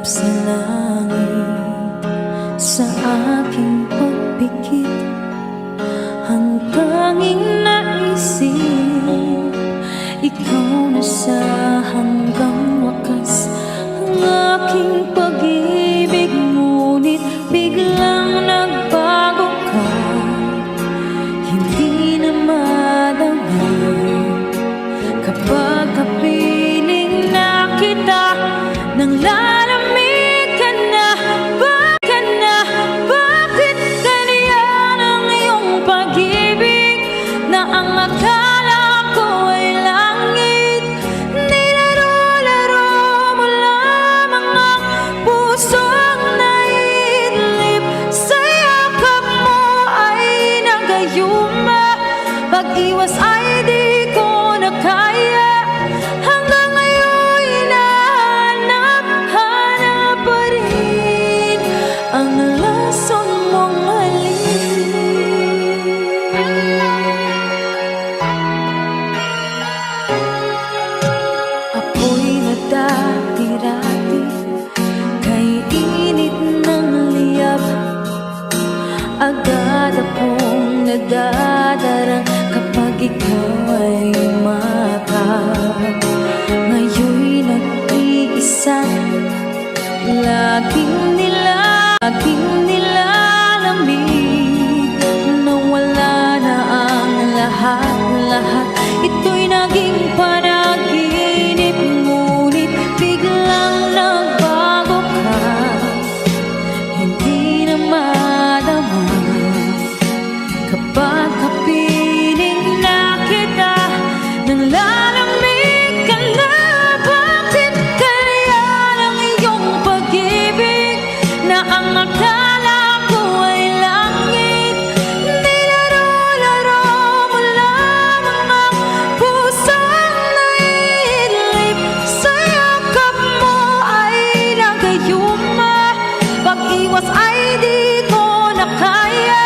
sa langit, sa aking pagpikit, ang tanging naisip, ikaw na sa hanggang wakas. Ang aking pag-ibig, ngunit biglang nagbago ka, hindi na madama. Kapag kapiling na kita, nang lalamig ka na, bakit ganyan ang iyong pag-ibig, na ang akala ko ay langit? Nilaro-laro mo lamang ang pusong naidlip, sa yakap mo ay nagayuma, pag-iwas ay di ko na kaya. Hanggang ngayon hinahanap pa rin ang lason mong halik. Apoy na dati-dati, kay init ng liyab, agad akong nadadarang kapag ikaw ay umatap. Ngayon'y nag-iisa, laging nilalamig, nawala na ang lahat-lahat. Ito'y naging panaginip, ngunit biglang nagbago ka, hindi na madama. Kapag kapiling na kita, nang lalamig ka na, bakit ganyan ang iyong pag-ibig, na ang akala ko ay langit? Nilaro-laro mo lamang ang pusong naidlip, sa yakap mo ay nagayuma, pag-iwas ay di ko na kaya.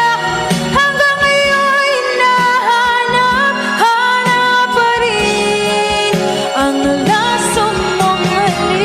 Hanggang ngayon hinahanap pa rin ang lason mong halik.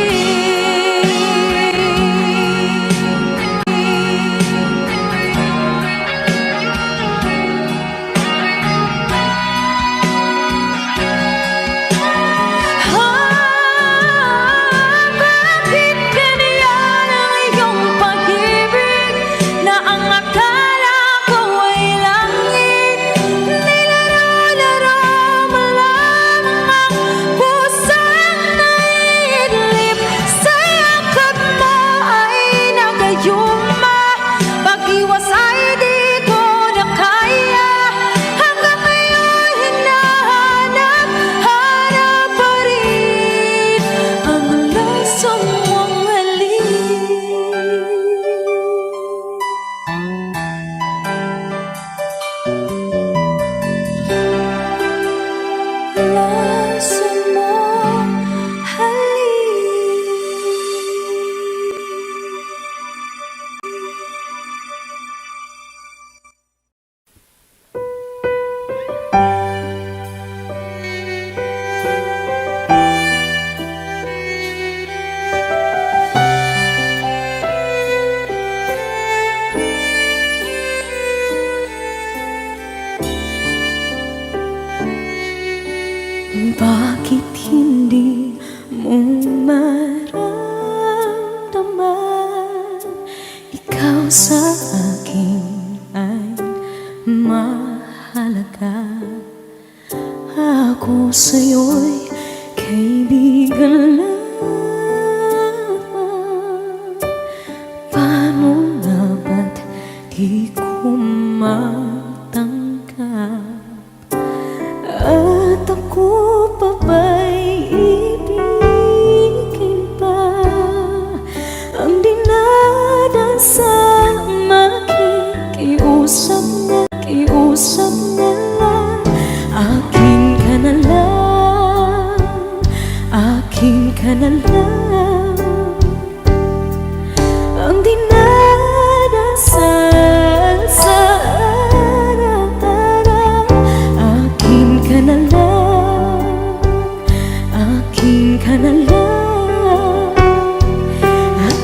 Bakit ganyan ang iyong pag-ibig, na ang akala ko ay langit? Nilaro-laro mo lamang ang pusong naidlip, sa yakap mo ay nagayuma, pag-iwas ay di ko na kaya. Hanggang ngayon hinahanap pa rin ang lason mong halik. Lason mong halik. Bakit hindi mo maramdaman, ikaw sa akin ay mahalaga? Ako sa'yo'y kaibigan lamang. Paano nga ba't di ko matanggap? At ako pa ba'y ibigin pa, ang dinadasal makikiusap na lang. Akin ka na lang, akin ka na lang, ang dinadasal sa araw-araw. Akin ka na lang, akin ka na lang, at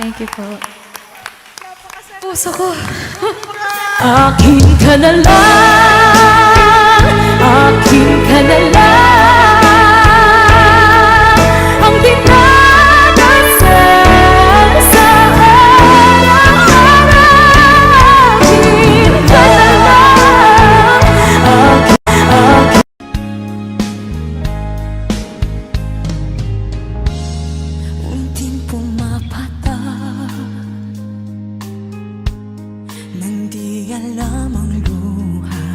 Thank you po. Puso ko. Akin ka na lang, akin ka na lang, ang dinadasal sa araw-araw. Akin ka na lang, akin. Unting pumapatak nang di alam ang luha.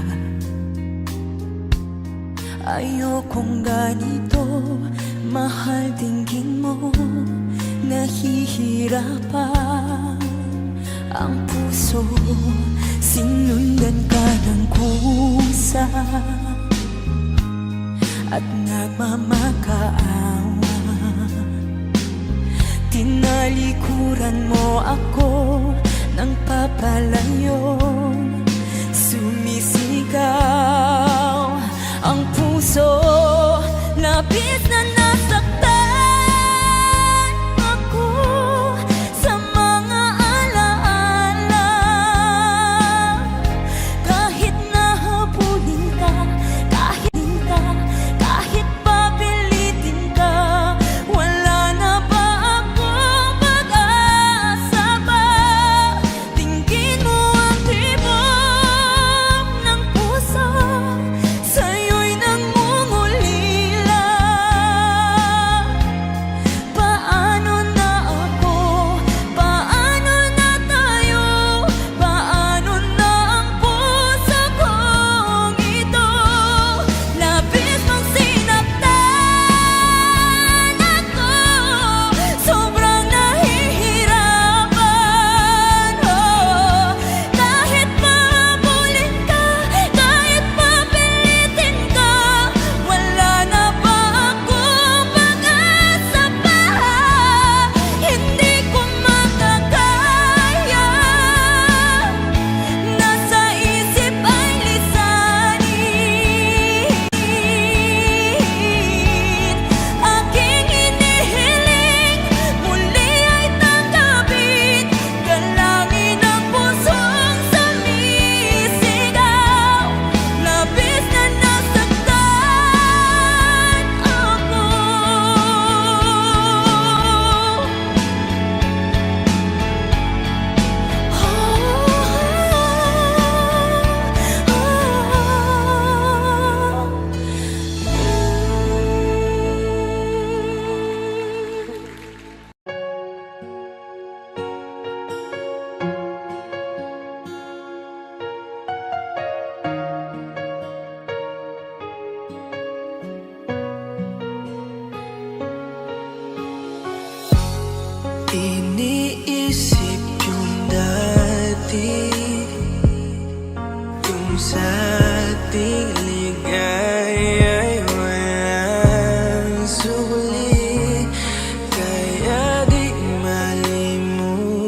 Ayokong ganito, mahal, tingin mo nahihirapan ang puso. Sinundan ka ng kusa at nagmamakaawa. Tinalikuran mo ako ng papalayo, sumisigaw ang puso. Labis na nasaktan ako sa mga alaala. Kahit nahabulin ka, kahit papilitin ka, wala na ba akong pag-asa pa? Tingin mo ang tibok ng puso, sa'yo'y nangungulila. Paano na ako? Paano na tayo? Paano na ang puso kong ito? Labis mong sinaktan ako, sobrang nahihirapan. Kahit mahabulin ka, kahit papilitin ka, wala na ba akong pag-asa pa? Hindi ko makakaya, nasa isip ay lisanin. Aking hinihiling, muli ay tanggapin, dalangin ang pusong sumisigaw. Labis na nasaktan ako. Iniisip yung dati, yung sa ating ligaya'y walang suli. Kaya di malimutan,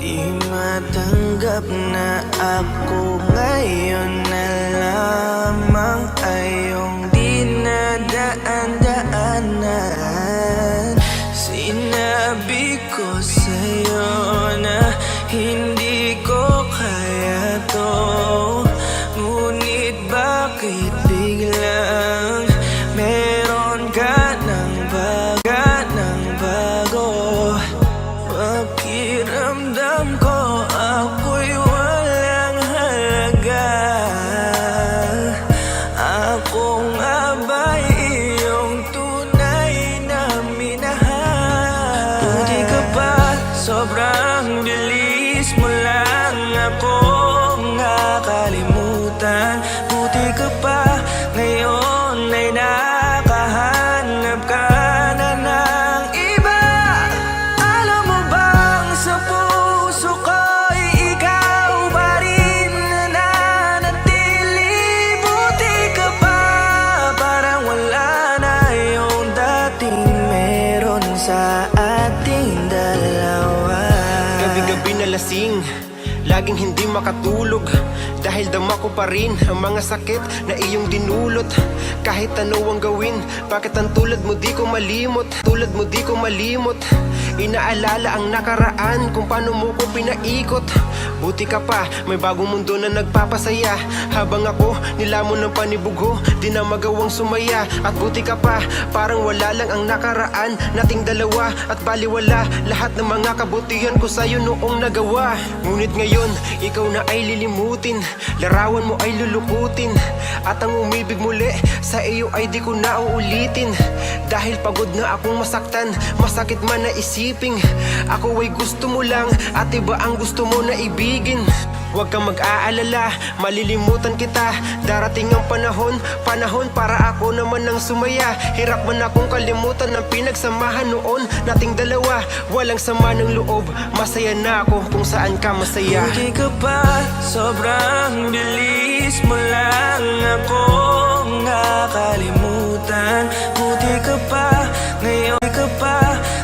di matanggap na ako ngayon na lamang ay iyong dinadaan-daanan. Sinabi ko sa'yo na hindi ko kaya to, ngunit bakit biglang meron ka ng bago? Pakiramdam ko ako'y walang halaga. Ako nga ba'y iyong tunay na minahal? Buti ka pa, sobrang bilis mo lang akong nakalimutan. Buti ka pa, ngayon ay nakahanap ka na ng iba. Alam mo bang sa puso ko'y ikaw pa rin nananatili? Buti ka pa, parang wala na yung dating meron sa ating dalawa. Gabi-gabi na lasing, lagi laging hindi makatulog dahil dama ko pa rin ang mga sakit na iyong dinulot. Kahit ano ang gawin, bakit ang tulad mo di ko malimot? Tulad mo di ko malimot. Inaalala ang nakaraan kung paano mo ko pinaikot. Buti ka pa, may bagong mundo na nagpapasaya. Habang ako, nilamon ng panibugho, di na magawang sumaya. At buti ka pa, parang wala lang ang nakaraan nating dalawa. At baliwala lahat ng mga kabutihan ko sa'yo noong nagawa. Ngunit ngayon, ikaw na ay lilimutin, larawan mo ay lulukutin, at ang umibig muli sa iyo ay di ko na uulitin. Dahil pagod na akong masaktan, masakit man na isiping ako ay gusto mo lang at iba ang gusto mo na ibigin. Huwag kang mag-aalala, malilimutan kita. Darating ang panahon para ako naman ang sumaya. Hirap man akong kalimutan ang pinagsamahan noon nating dalawa. Walang sama ng loob, masaya na ako kung saan ka masaya. Buti ka pa, sobrang bilis mo lang ako nakalimutan. Buti ka pa,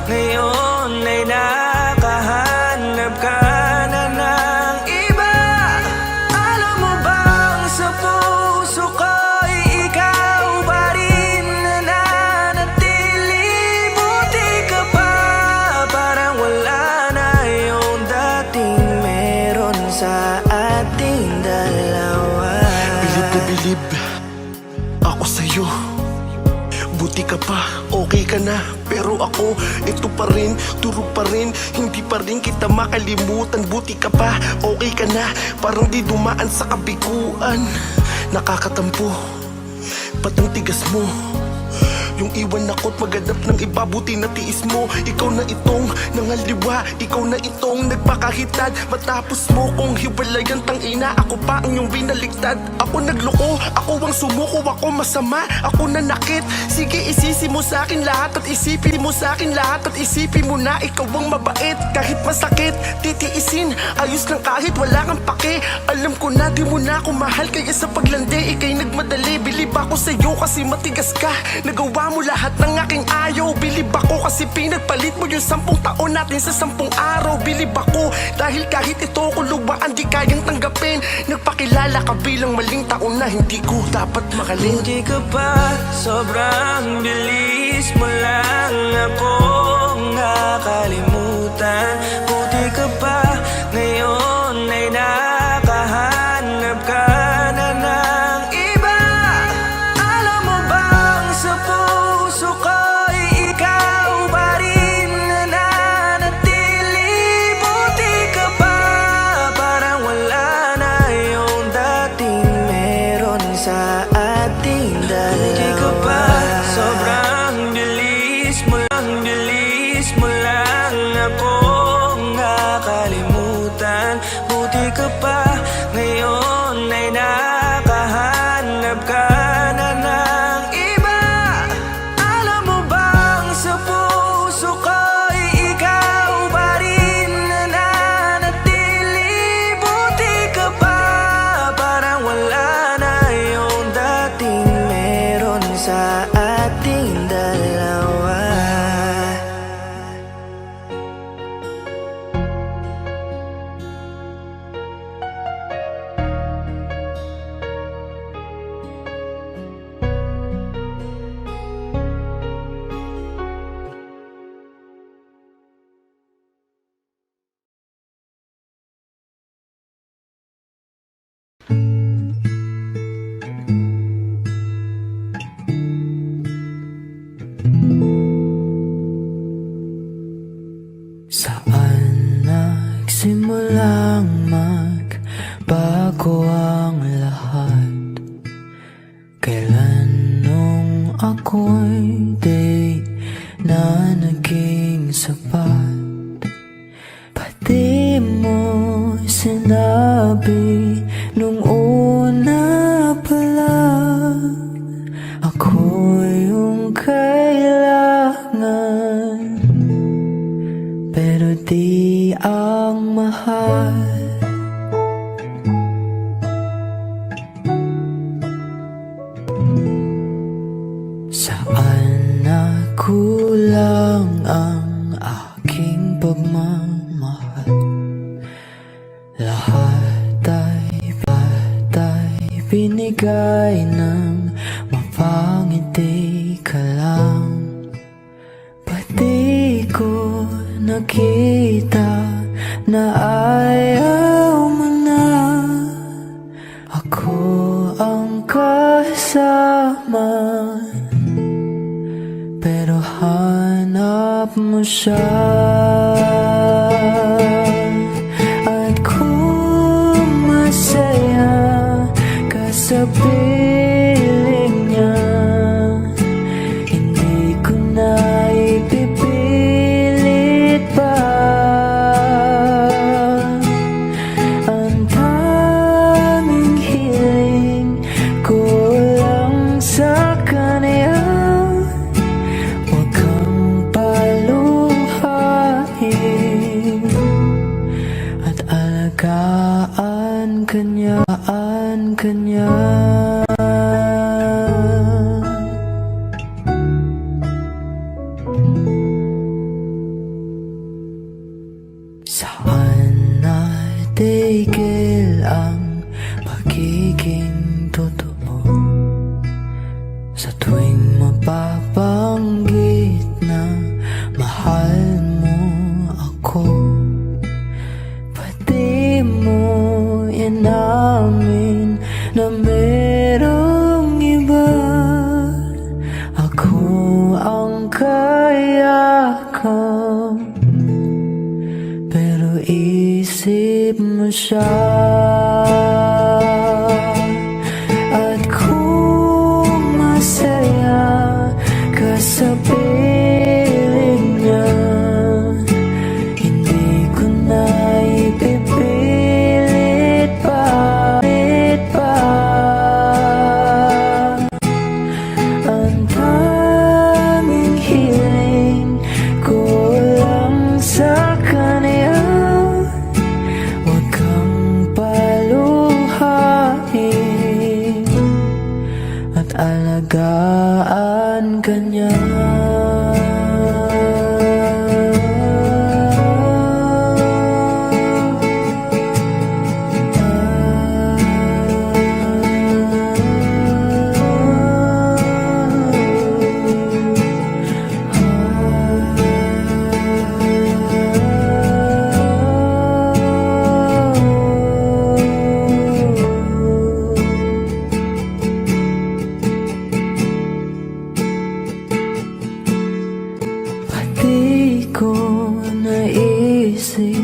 ngayon ay nakahanap ka na ng iba. Alam mo bang sa puso ko'y ikaw pa rin nananatili? Buti ka pa, parang wala na yung dating meron sa ating dalawa. Bilib na bilib ako sa'yo. Buti ka pa, okay ka na. Pero ako, ito pa rin, turog pa rin, hindi pa rin kita makalimutan. Buti ka pa, okay ka na, parang di dumaan sa kabiguan. Nakakatampo, ba't ang tigas mo? Yung iwan ako't maghanap ng iba, buti na tiis mo. Ikaw na itong nangaliwa, ikaw na itong nagpakahitad. Matapos mo kong hiwalayan, tangina, ako pa ang iyong binaliktad. Ako nagloko, ako ang sumuko, ako masama, ako nanakit. Sige, isisi mo sa akin lahat at isipin mo sa akin lahat at isipin mo na ikaw ang mabait. Kahit masakit, titiisin, ayos lang kahit wala kang pake. Alam ko na di mo na ako mahal, kaya sa paglandi ikay nagmadali. Bilib ako sa'yo kasi matigas ka, nagawa mo lahat ng aking ayaw. Bilib ako kasi pinagpalit mo yung 10 taon natin sa 10 araw. Bilib ako dahil kahit ito ko luwaan di kayang tanggapin. Nagpakilala ka bilang maling taon na hindi ko dapat makalin. Buti ka pa, sobrang bilis mo lang ako nakalimutan. Buti ka pa, ngayon ay nakahanap ka na ng iba. Alam mo bang sa puso ko'y ikaw pa rin nananatili? Buti ka pa, parang wala na yung dating meron sa ating dalawa. Buti ka pa, sobrang bilis mo lang ako nakalimutan. Buti ka pa, ngayon ay nakahanap ka na ng iba. Alam mo bang sa puso ko'y ikaw pa rin nananatili? Buti ka pa, parang wala na yung dating meron sa ating dalawa. Saan nagsimulang magbago ang lahat? Kailan nung ako'y di na naging sapat? Pati mo sinabi nung una pa lang, ako yung kailangan, pero di ang mahal. Saan nakulang ang aking pagmamahal? Lahat nakita na ayaw mo na. Ako ang kasama, pero hanap mo siya. At kung masaya ka sa piling niya, hindi ko na ipipilit pa. Ang tanging hiling ko lang sa kanya, huwag kang paluhain at alagaan kanya. Saan natigil ang pagiging totoo? Sa tuwing mapapanggit na mahal mo ako, pati mo inamin na merong iba. Ako ang kayakap, pero isip mo siya. At kung masaya ka sa piling niya, hindi ko na ipipilit pa. Ang tanging hiling ko lang sa kanya, huwag kang paluhain at alagaan kanya. Pati ko naisip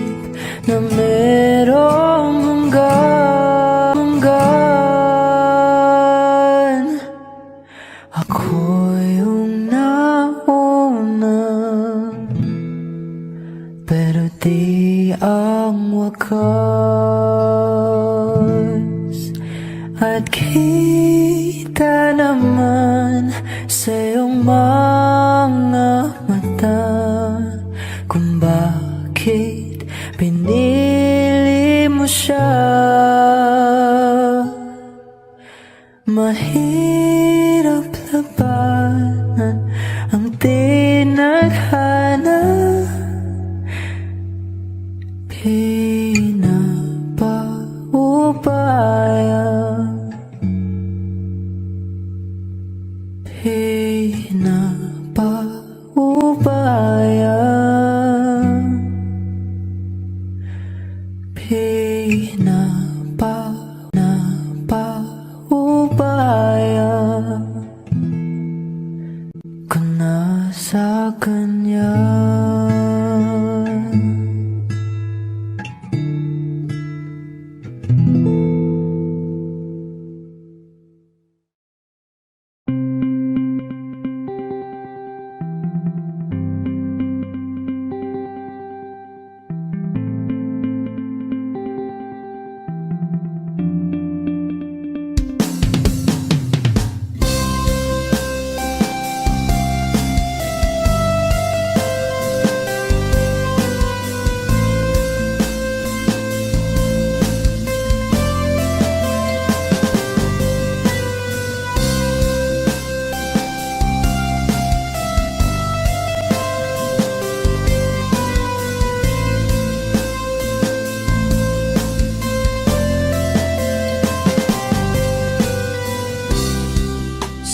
na merong hanggan. Ako yung nauna, pero di ang wakas. At kita naman sa iyong mga mata kung bakit pinili mo siya. Mahirap labanan ang tinadhana, pinapaubaya, pinapaubaya, pinapaubaya ko na sa kanya.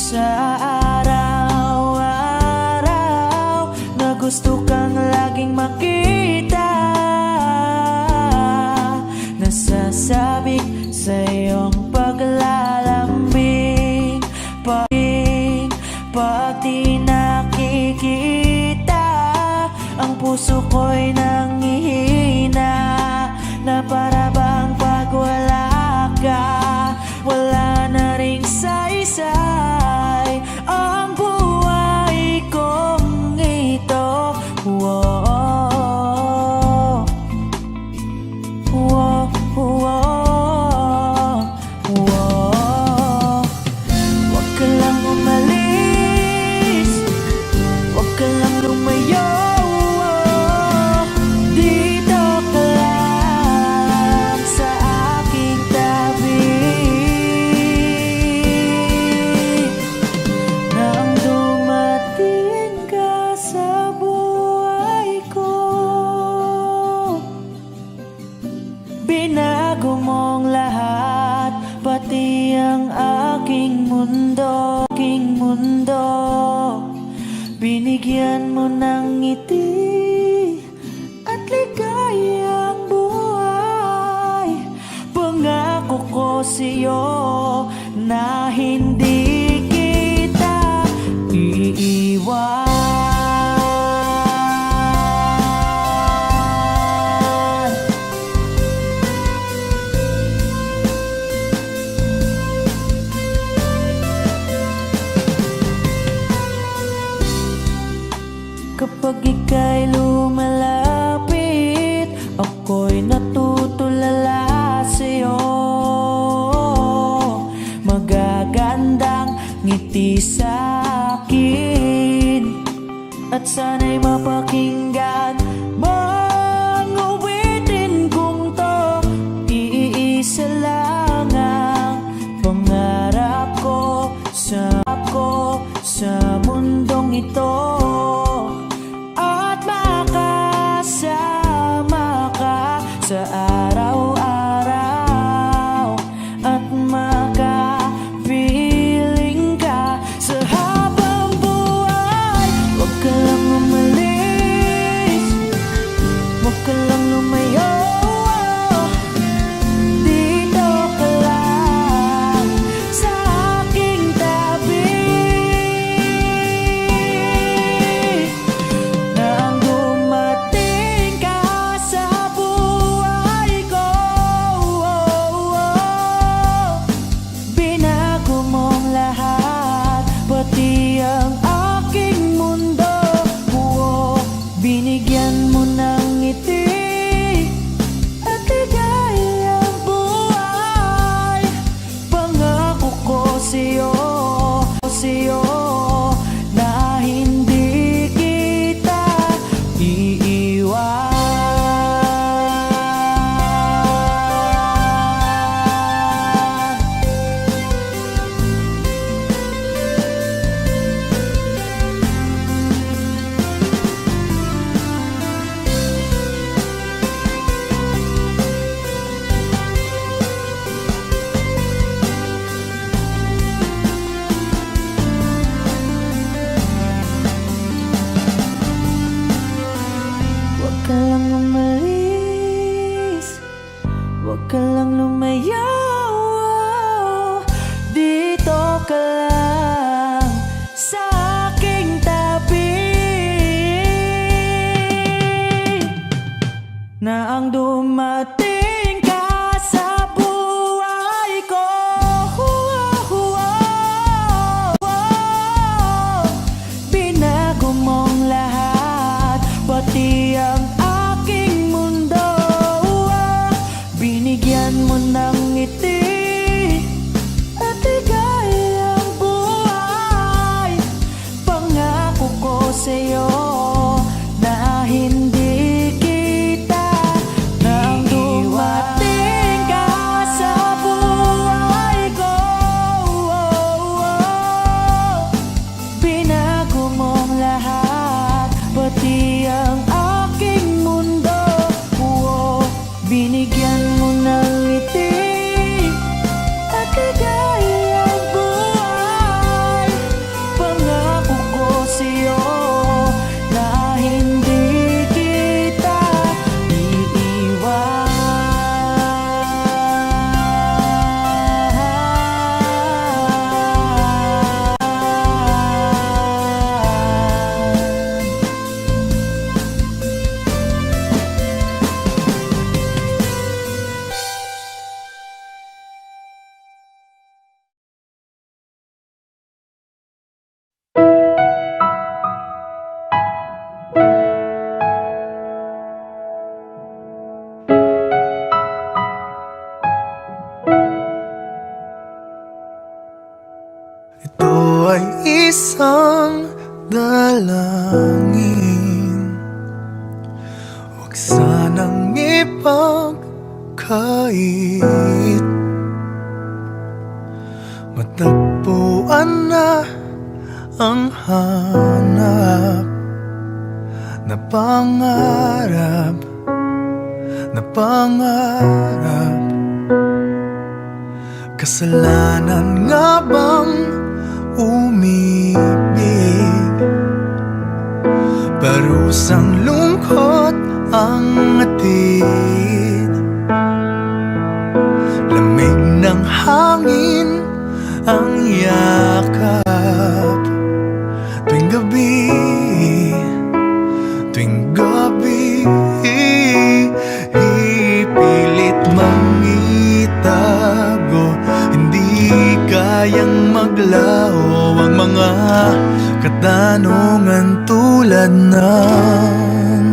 Sa araw-araw na gusto kang laging makita, puso ko'y nangihina, na para bang pag wala ka, wala na ring saysay ang buhay kong ito. Whoa, whoa, whoa, whoa. Huwag ka lang umalis, huwag ka lang lumayo. Dito ka lang sa aking tabi. Nang dumating ka sa buhay ko, binago mong lahat, pati ang aking mundo, aking mundo. Binigyan mo ng ngiti at ligayang buhay. Pangako ko sa'yo na hindi kita iiwan. Kapag ika'y lumalapit, ako'y natutulala sa'yo. Magagandang ngiti sa'kin, at sana'y mapakinggan mang awitin kong to. Iisa lang ang pangarap ko sa mundong ito, at makasama ka sa araw-araw, at makapiling ka sa habang buhay. Huwag ka lang umalis, huwag ka lang lumayo. Dito ka lang sa aking tabi. Nang dumating ka sa buhay ko, binago mong lahat, pati ang aking mundo. Binigyan mo ng ngiti at ligayang buhay. Pangako ko sa'yo na hindi kita iiwan. Huwag ka lang umalis, huwag ka lang lumayo. Dito ka lang sa aking tabi. Na ang dumating ka sa buhay ko, binago mong lahat, pati ang aking mundo. Binigyan mo ng ngiti at ligayang buhay. Pangako ko sa'yo na hindi kita nang isang dalangin, huwag sanang ipagkait, matagpuan na ang hanap na pangarap, na pangarap. Kasalanan nga bang umibig? Parusang lungkot ang atid, lamig ng hangin ang yakap. Tuwing gabi, tuwing gabi, ipilit mangitago, hindi kayang maglaho ang mga katanungan tulad ng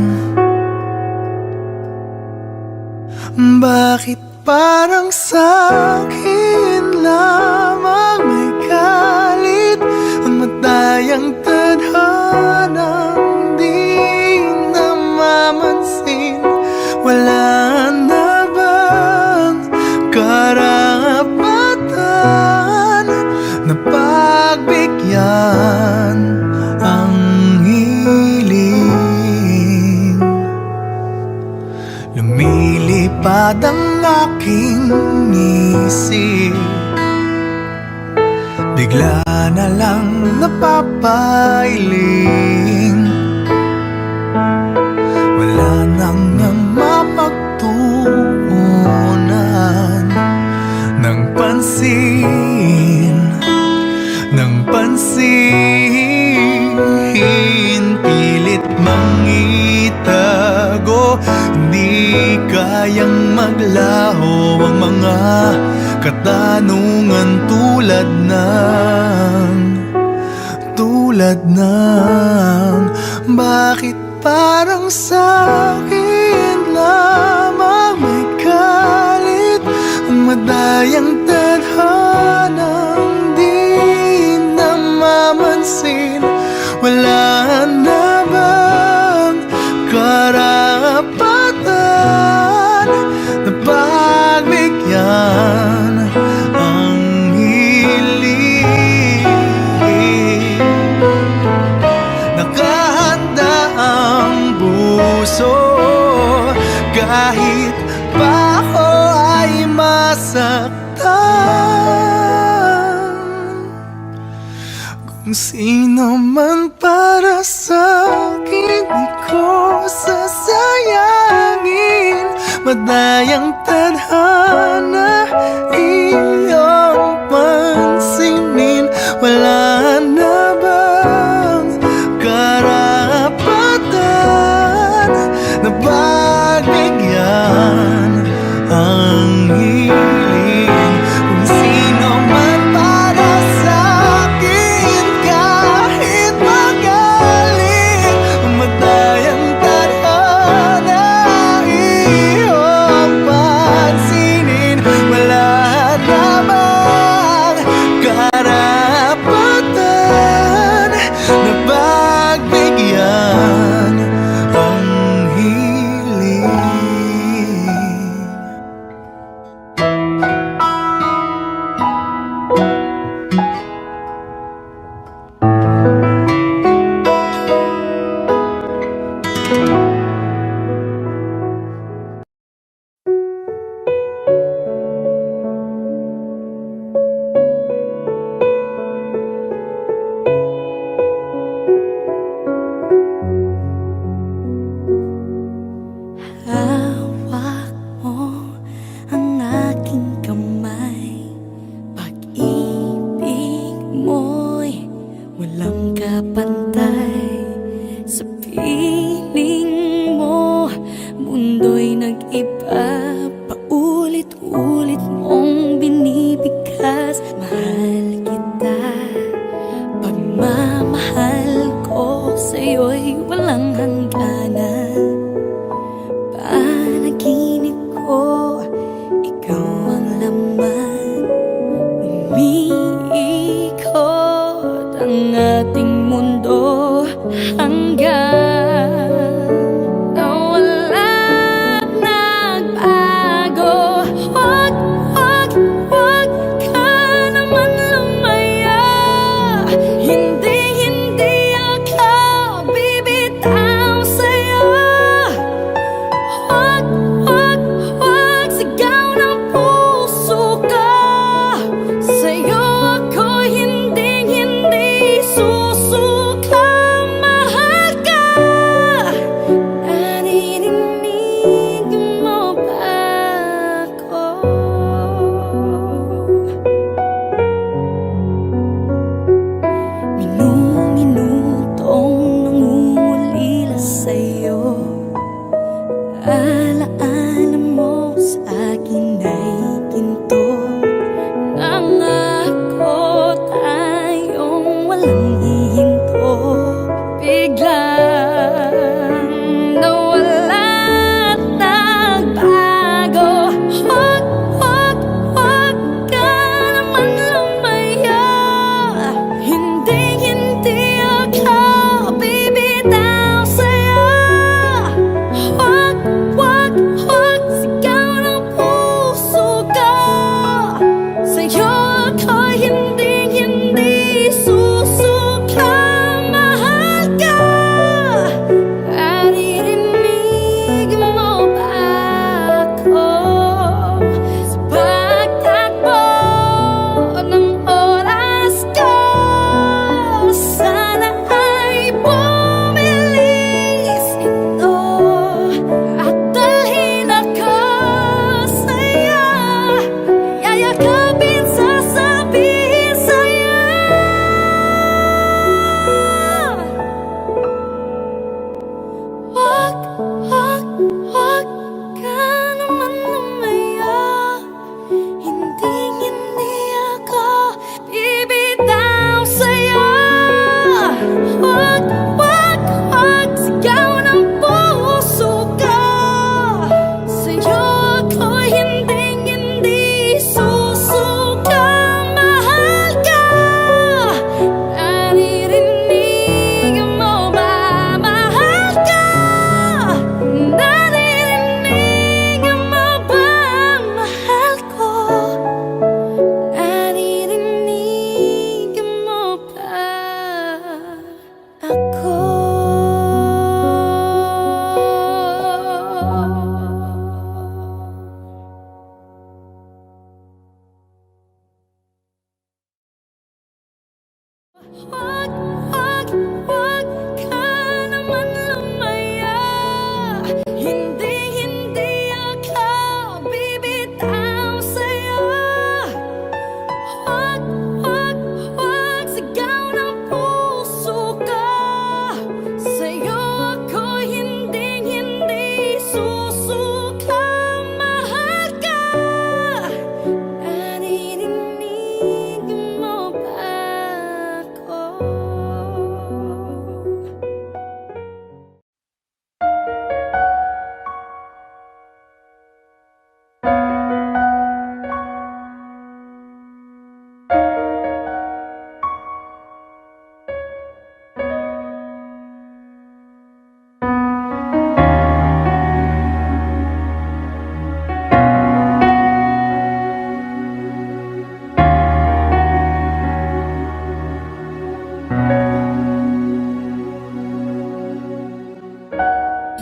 bakit parang sa'kin lamang may galit ang matayang tadhanang di namamansin? Wala na bang karapatan na pagbigyan ang hiling? Lumilipad ang aking isip, bigla na lang napapailing. Wala nang mapagtuunan ng pansin, ng pansin. Pilit mangitago, hindi kayang maglaho ang mga katanungan tulad ng bakit parang sa'kin lamang may galit ang madayang tadhanang di namamansin? Wala na bang karapatan na pagbigyan ang hiling? Nakahanda ang puso kahit pa ako ay masaktan. Kung sino man para sa'kin, di ko sasayangin. Madayang tadhana iyong pansinin. Wala na bang karapatan na pagbigyan ang hiling? Kung sino man para sa'kin, kahit magalit, madayang tadhana iyong pansinin. Wala na bang karapatan na pagbigyan ang hiling? Hawak mo ang aking kamay, pag-ibig mo'y walang kapantay. Sa piling mo, mundo'y nag-iba, paulit-ulit mong binibigkas. Mahal kita, pagmamahal ko sa'yo'y walang hangganan. Panaginip ko, ikaw ang laman. Umiikot ang ating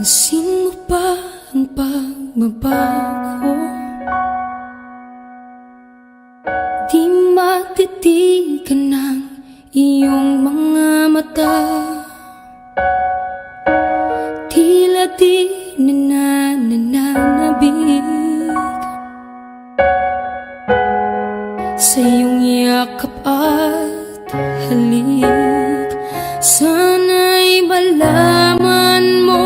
Pansin mo ba ang pagbabago? Di matitigan ng iyong mga mata. Tila di nananabig sa iyong yakap at halik. Sana'y malaman mo,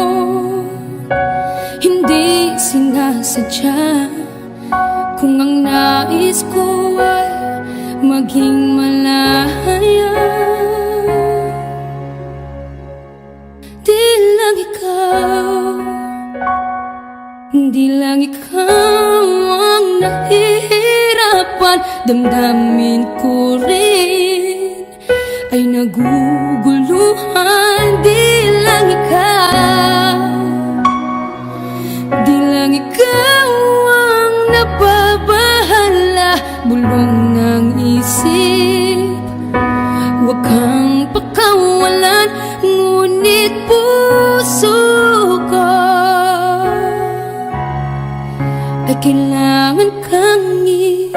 hindi sinasadya. Kung ang nais ko ay maging malaya, di lang ikaw, di lang ikaw ang nahihirapan. Damdamin ko rin ay naguguluhan. Di lang ikaw, di lang ikaw ang nababahala. Bulong ng isip, huwag kang pakawalan. Ngunit puso ko ay kailangan kang iwan.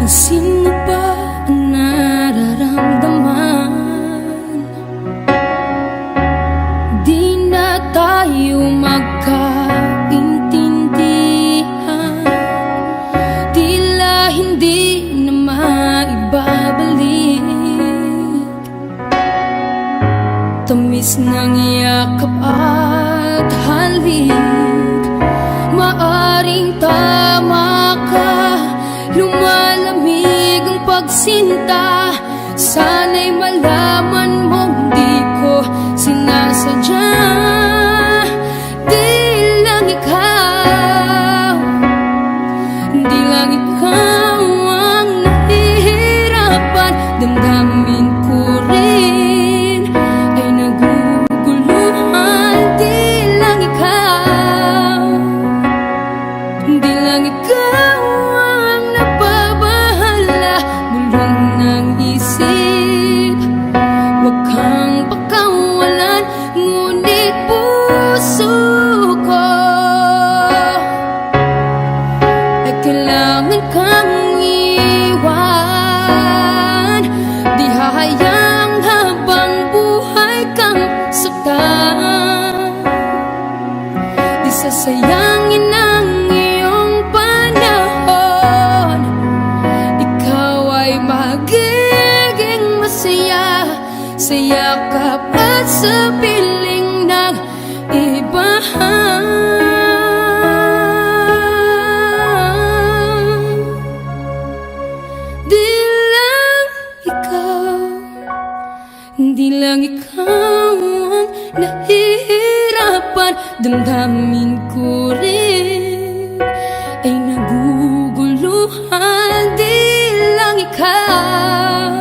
Pansin mo ba ang nararamdaman? Di na tayo magkaintindihan. Tila hindi na maibabalik tamis ng yakap at halik. Maaring tama ka, lumalamig ang pagsinta. Sana'y malaman mong di ko sinasadya. Di lang ikaw, di lang ikaw ang nahihirapan. Damdamin ko rin ay naguguluhan. Di lang ikaw, di lang ikaw ang nababahala. Bulong ng isip, huwag kang pakawalan. Ngunit puso ko ay kailangan kang iwan. Di hahayang habang buhay kang saktan. Di sasayangin ang iyong panahon. Ikaw ay magiging masaya sa yakap at sa piling ng iba. Di lang ikaw, di lang ikaw ang nahihirapan. Damdamin ko rin ay naguguluhan. Di lang ikaw,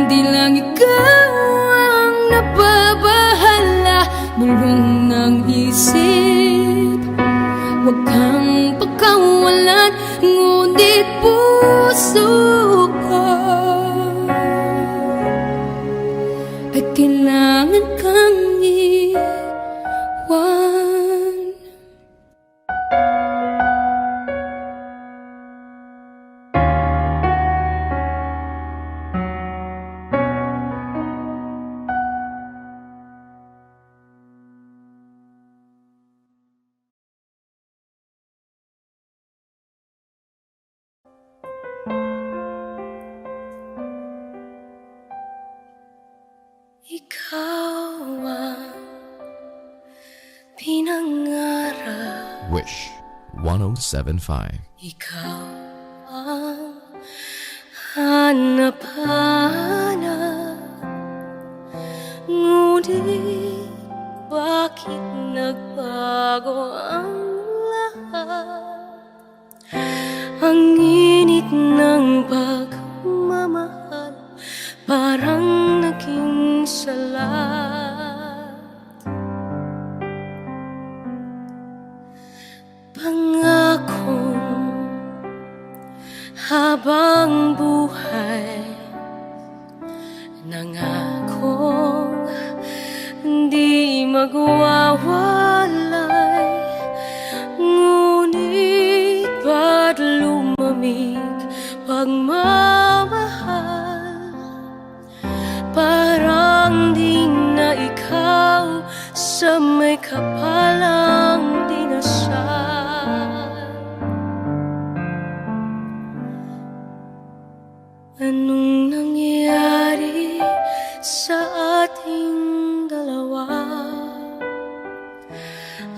di lang ikaw ang nababahala. Bulong ng isip, huwag kang pakawalan. Ngunit puso ko ay kailangan kang iwan. Ikaw ang pinangarap, Wish 1075. ikaw ang hanap-hanap. Ngunit bakit nagbago ang lahat? Ang init ng pagmamahal parang naging salat. ang buhay. Nangakong di magwawalay, ngunit ba't lumamig pagmamahal? Parang di na ikaw sa may kapalang dinasal. Anong nangyari sa ating dalawa?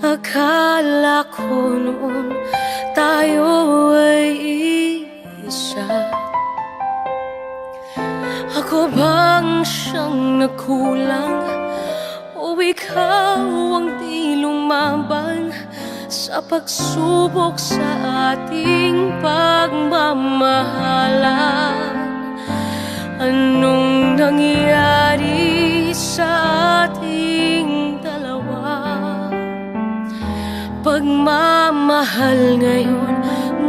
Akala ko noon tayo ay iisa. Ako bang siyang nagkulang, o ikaw ang di lumaban sa pagsubok sa ating pagmamahalan? Anong nangyari sa ating dalawa? Pagmamahal ngayon,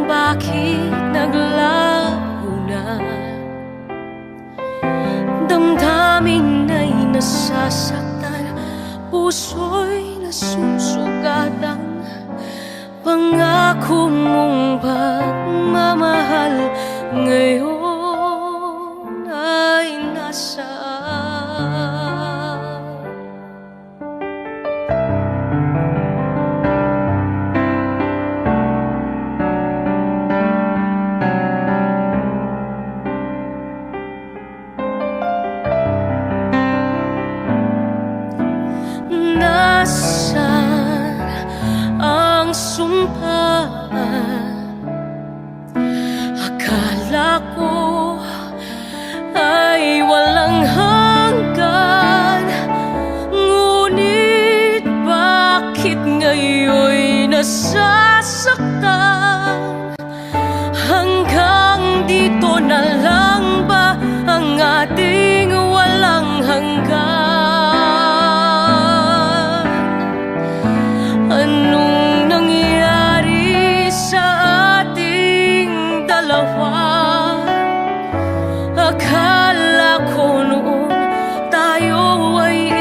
bakit naglaho na? Damdamin ay nasasaktan, puso'y nasusugatan. Pangako mong pagmamahal ngayon ay nasaan? Nasaan ang sumpaan? Akala ko ay walang hanggan, ngunit bakit ngayon'y nasasaktan? Hanggang dito na lang ba ang ating walang hanggan? Anong nangyari sa ating dalawa? Akala ko noon tayo ay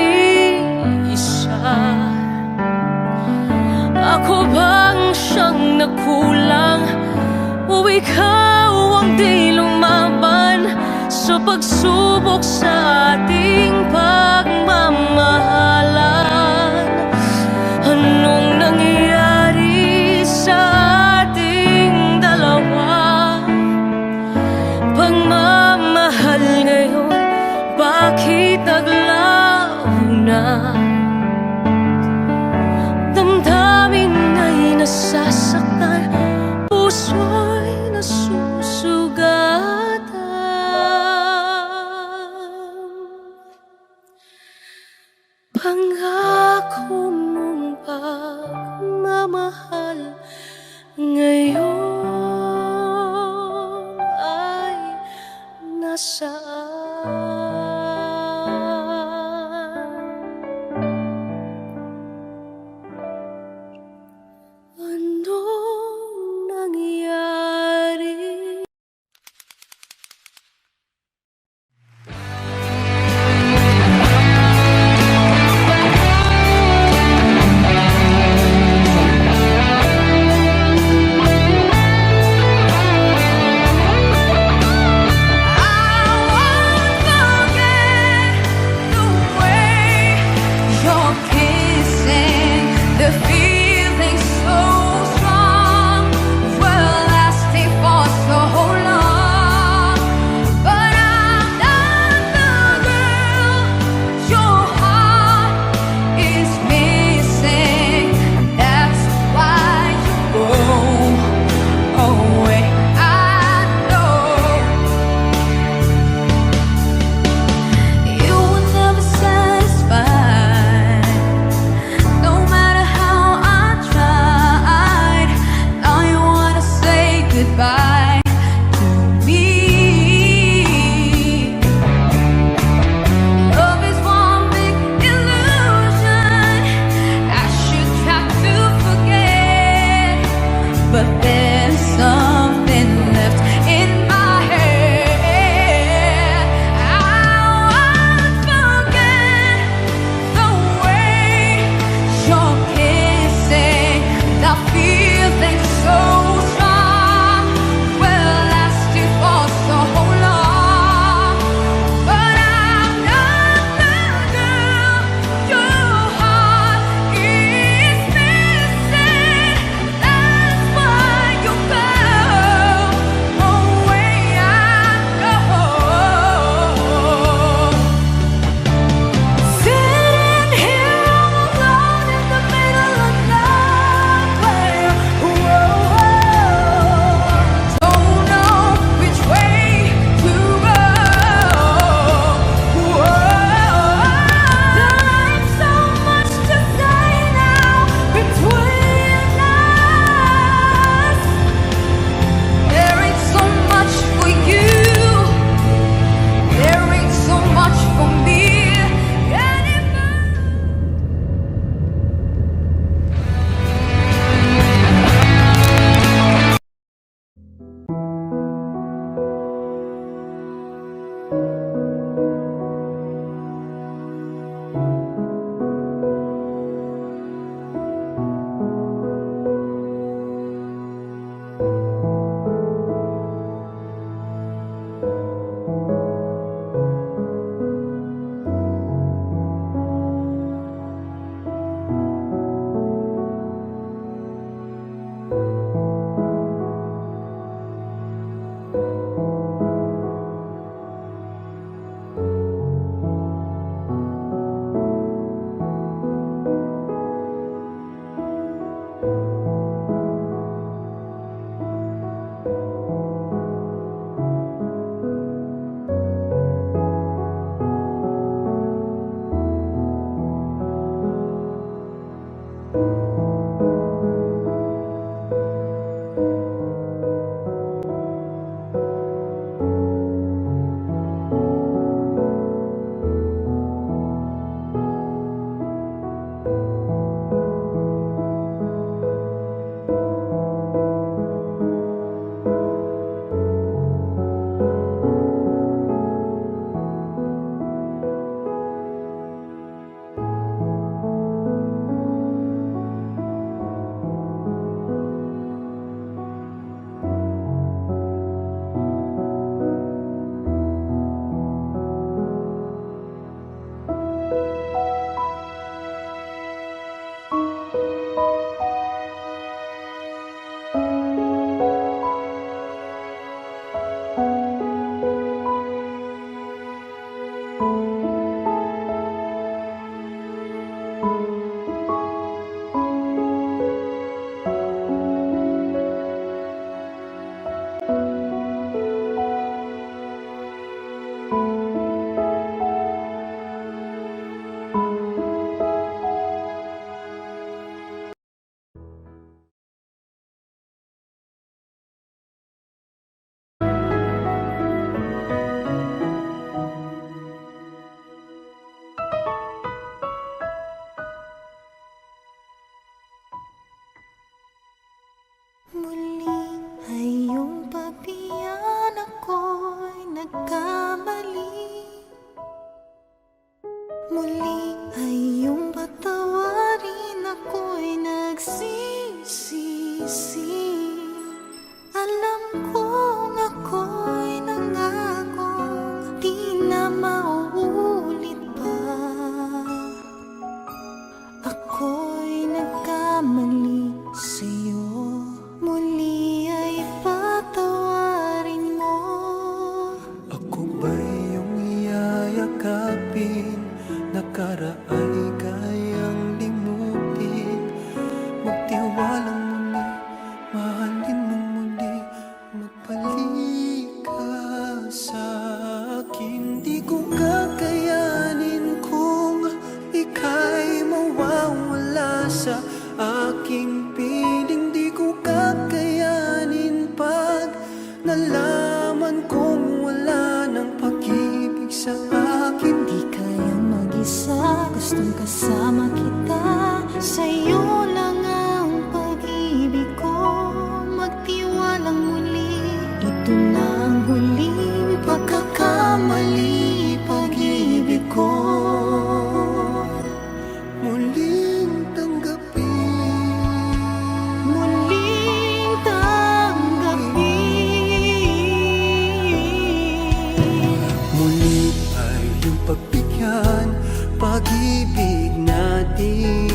iisa. Ako bang siyang nagkulang, o ikaw ang di lumaban sa pagsubok sa ating pagmamahalan? Anong nangyari sa ating dalawa? Pagmamahal ngayon, bakit naglaho na? Damdamin ay nasasaktan, puso'y nasusugatan. Pangako mong pagmamahal ngayon ay nasaan? Anong nangyari? I Muli ay iyong pagbigyan ako'y nagkamali. Muli ay iyong patawarin ako'y nagsisisi. Alam kong ako'y nangakong di na mauulit pa. Ako'y nagkamali sa'yo. Muli ay patawarin mo. Ako ba'y iyong iyayakapin? Nakaraan ay kayang limutin. Magtiwalang muli, mahalin mong muli. Magbalik ka sa akin. Di ko kakayanin kung ika'y mawawala sa aking piling. Di ko kakayanin pag nalaman kong wala ng pag-ibig sa akin. Di kaya mag-isa, gustong kasama kita. Sa'yo lang ang pag-ibig ko. Magtiwalang muli, ito na ang huling pagkakamali. Pag-ibig ko Muling tanggapin. muling tanggapin. Muli ay iyong pagbigyan pag-ibig natin.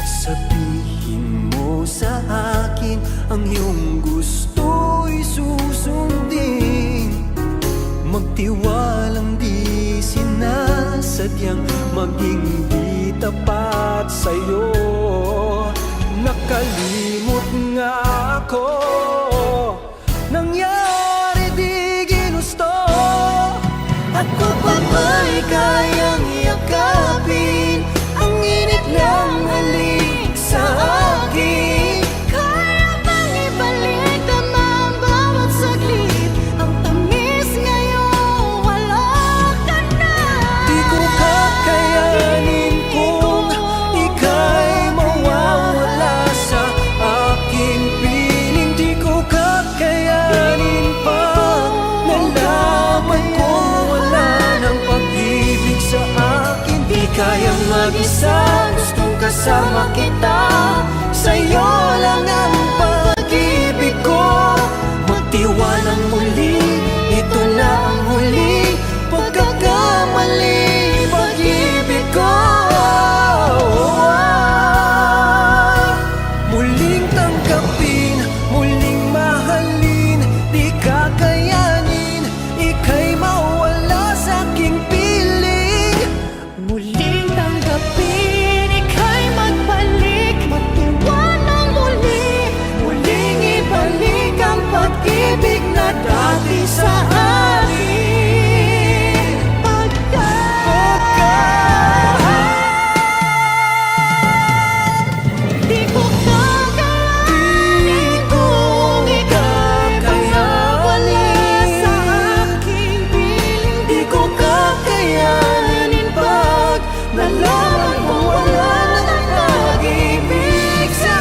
Sabihin mo sa akin ang iyong gusto'y susundin. Magtiwalang di sinasadyang maging di tapat sa'yo. Nakalimot nga ako, nangyari di ginusto. Ako pa ba'y kayang yakapin ang init ng halik sa akin? Kaya bang ibalik tama ang bawat saglit? Ang tamis ngayon, wala ka na. Di ko kakayanin kung ika'y mawawala sa aking piling. Di ko kakayanin pag nalaman kong wala ng pag-ibig sa akin. Di kayang mag-isa, gustong kasama kita. Sa'yo lang ang pag-ibig ko. Magtiwalang muli, ito na ang huling pagkakamali. Pag-ibig ko muling tanggapin, muling mahalin. Di kakayanin, ika'y mawala sa aking piling. Muling tanggapin, ika'y magbalik. Magtiwalang muli, Muling ibalik ang pag-ibig na dati sa akin. di ko kakayanin kung ika'y mawawala sa aking piling. Di ko kakayanin pag nalaman mo wala ng pag-ibig sa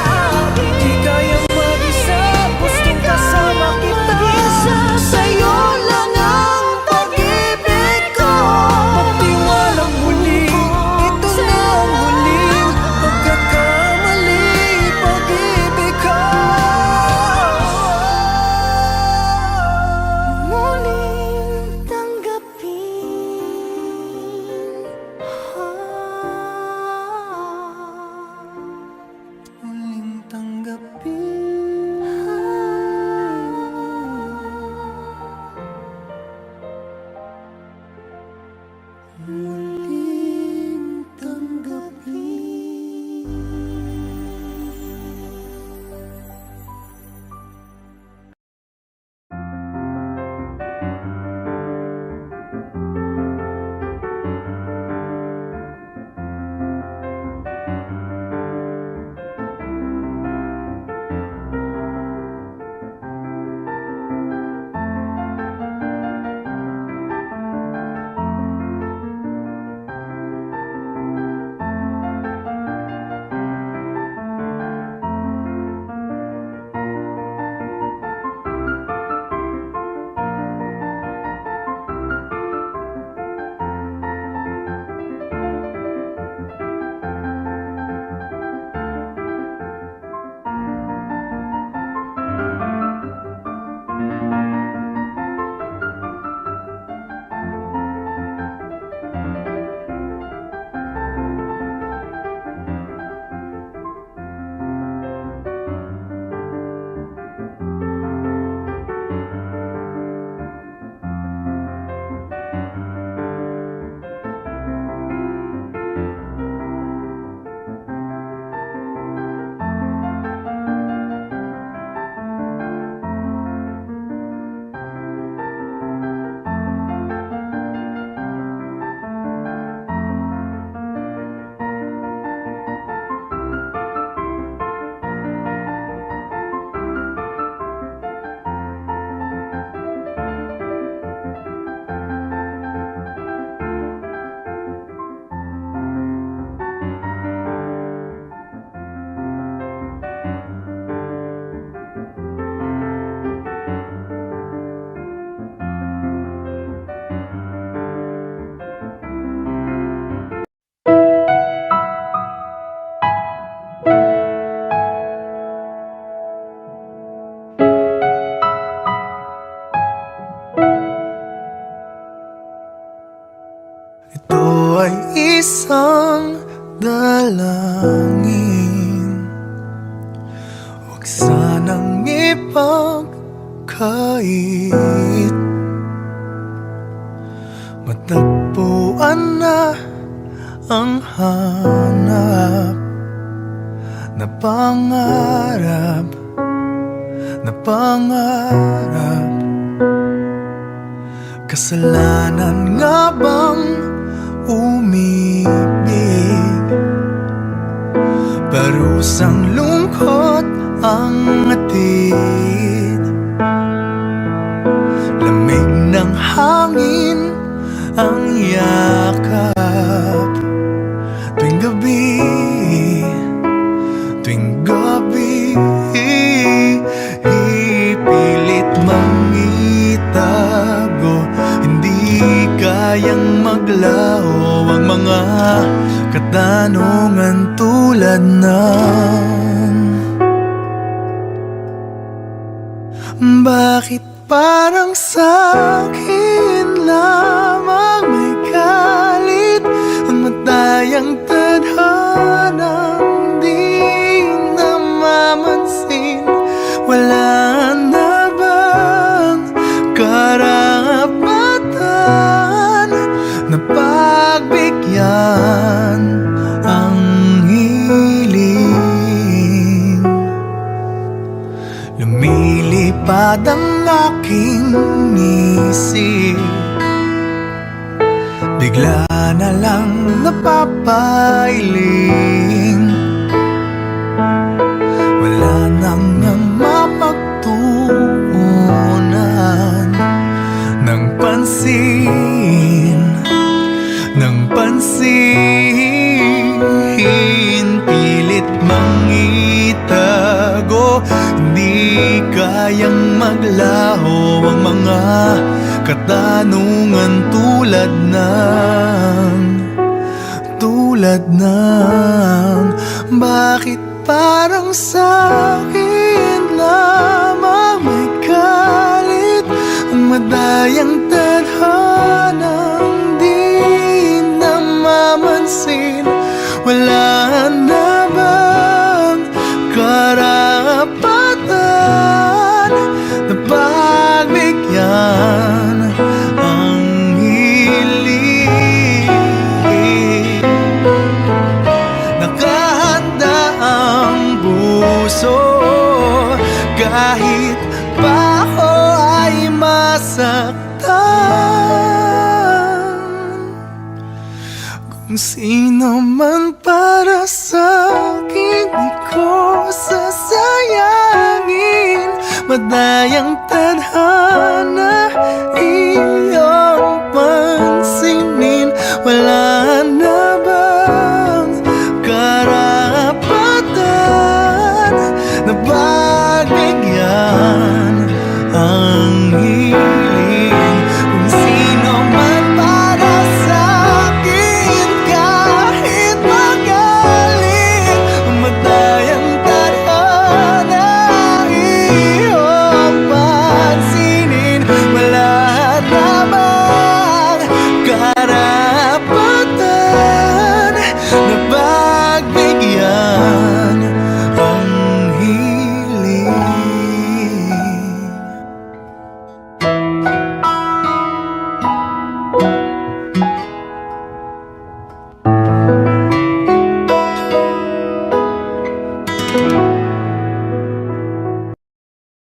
akin. Di kayang mag-isa, gustong kasama kita. Sa'yo lang ang pag-ibig ko. Magtiwalang muli, ito na ang huling pagkakamali. Pag-ibig ko Muling tanggapin. ang dalangin. Huwag sanang ipagkait, matagpuan na ang hanap na pangarap, na pangarap. Kasalanan nga bang umibig? Parusang lungkot ang atid, lamig ng hangin ang yakap. Tuwing gabi, tuwing gabi, ipilit mang itago, hindi kayang maglaho ang mga katanungan tulad ng bakit parang sa'kin lamang may galit ang matayang tadhanang di namamansin? Wala na bang karapatan na pagbigyan ang hiling? Lumilipad ang aking isip, bigla na lang napapailing. Wala nang mapagtuunan ng pansin, ng pansin. Pilit mang itago, hindi kayang maglaho ang mga katanungan tulad ng bakit parang sa'kin lamang may galit ang madayang tadhanang di namamansin? Wala na bang karapatan na pagbigyan ang hiling? Nakahanda ang puso kahit pa ako ay masaktan. Kung sino man para sa'kin, di ko sasayangin. Madayang tadhana,